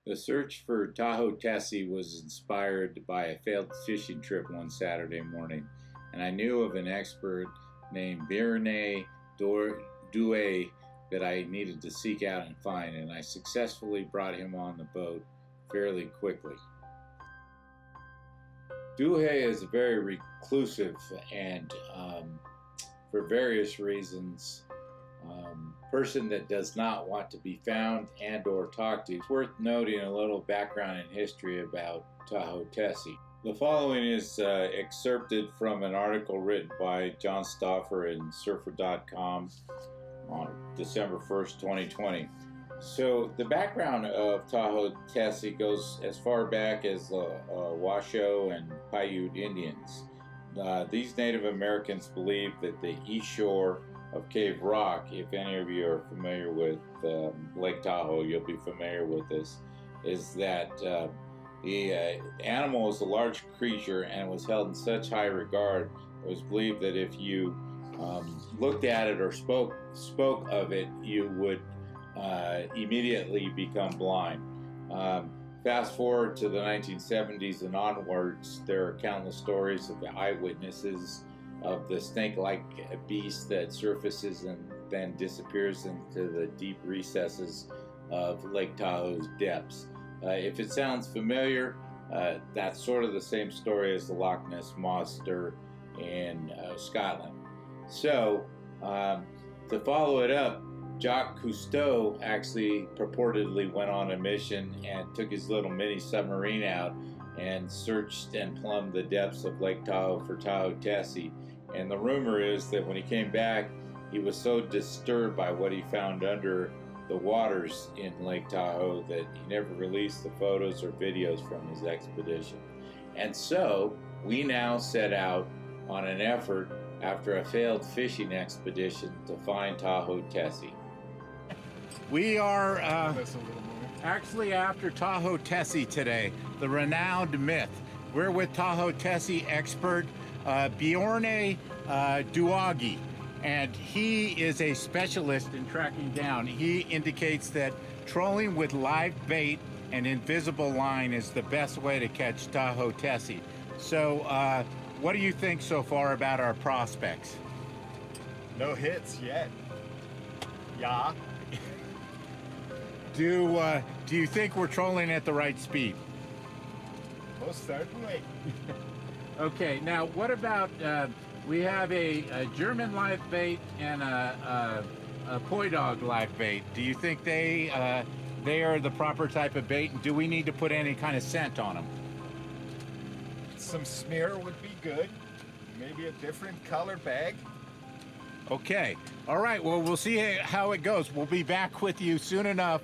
The search for Tahoe Tessie was inspired by a failed fishing trip one Saturday morning, and I knew of an expert named Birne Douay that I needed to seek out and find, and I successfully brought him on the boat fairly quickly. Douay is very reclusive and, for various reasons, person that does not want to be found and or talked to. It's worth noting a little background and history about Tahoe Tessie. The following is excerpted from an article written by John Stauffer in surfer.com on December 1st, 2020. So the background of Tahoe Tessie goes as far back as Washoe and Paiute Indians. These Native Americans believed that the east shore of Cave Rock, if any of you are familiar with Lake Tahoe, you'll be familiar with this, is that the animal is a large creature and was held in such high regard. It was believed that if you looked at it or spoke of it, you would immediately become blind. Fast forward to the 1970s and onwards, there are countless stories of the eyewitnesses of the snake-like beast that surfaces and then disappears into the deep recesses of Lake Tahoe's depths. If it sounds familiar, that's sort of the same story as the Loch Ness Monster in Scotland. So, to follow it up, Jacques Cousteau actually purportedly went on a mission and took his little mini submarine out and searched and plumbed the depths of Lake Tahoe for Tahoe Tessie. And the rumor is that when he came back, he was so disturbed by what he found under the waters in Lake Tahoe that he never released the photos or videos from his expedition. And so we now set out on an effort after a failed fishing expedition to find Tahoe Tessie. We are actually after Tahoe Tessie today, the renowned myth. We're with Tahoe Tessie expert Bjorne Douay, and he is a specialist in tracking down. He indicates that trolling with live bait and invisible line is the best way to catch Tahoe Tessie. So what do you think so far about our prospects? No hits yet. Yeah. Do you think we're trolling at the right speed? Most certainly. Okay, now what about, we have a German live bait and a poi dog live bait. Do you think they are the proper type of bait, and do we need to put any kind of scent on them? Some smear would be good. Maybe a different color bag. Okay, all right, well, we'll see how it goes. We'll be back with you soon enough.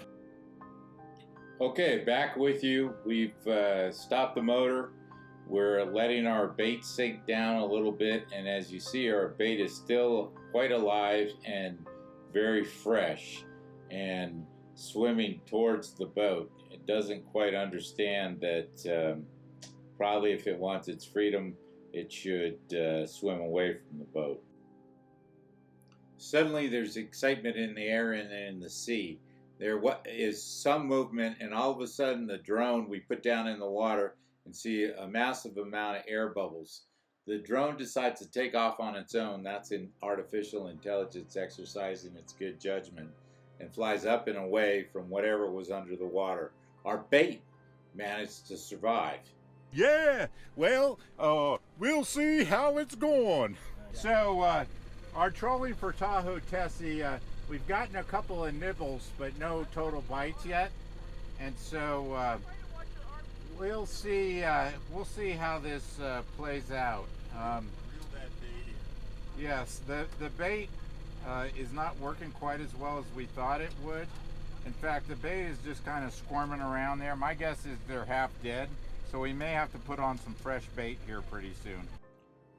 Okay, back with you. We've stopped the motor. We're letting our bait sink down a little bit, and as you see, our bait is still quite alive and very fresh and swimming towards the boat. It doesn't quite understand that probably if it wants its freedom, it should swim away from the boat. Suddenly there's excitement in the air and in the sea. There is some movement, and all of a sudden the drone we put down in the water and see a massive amount of air bubbles. The drone decides to take off on its own. That's an artificial intelligence exercising its good judgment, and flies up and away from whatever was under the water. Our bait managed to survive. Yeah, well, we'll see how it's going. So, our trolling for Tahoe Tessie, we've gotten a couple of nibbles, but no total bites yet. And so, we'll see how this plays out. Yes, the bait is not working quite as well as we thought it would. In fact, the bait is just kind of squirming around there. My guess is they're half dead, so we may have to put on some fresh bait here pretty soon.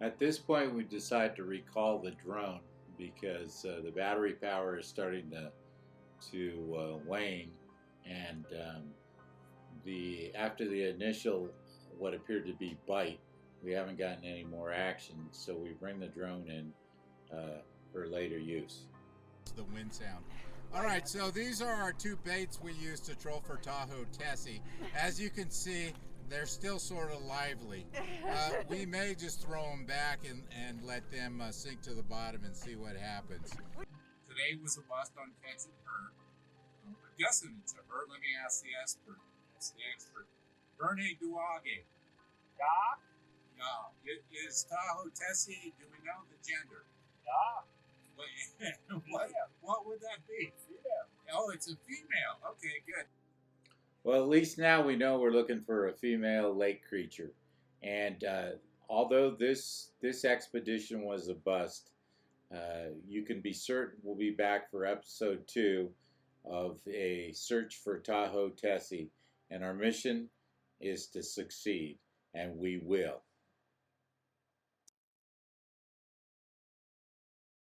At this point, we decide to recall the drone because the battery power is starting to wane, and after the initial what appeared to be bite, we haven't gotten any more action, so we bring the drone in for later use. The wind sound. All right, so these are our two baits we use to troll for Tahoe Tessie. As you can see, they're still sort of lively. We may just throw them back and let them sink to the bottom and see what happens. Today was a bust on catching her. I'm guessing it's a her. Let me ask the expert. That's the expert. Verne Duage. Yeah, Yeah. Is Tahoe Tessie, do we know the gender? yeah. What would that be? Female. Oh, it's a female. Okay, good. Well, at least now we know we're looking for a female lake creature. And although this expedition was a bust, you can be certain we'll be back for episode 2 of a search for Tahoe Tessie. And our mission is to succeed, and we will.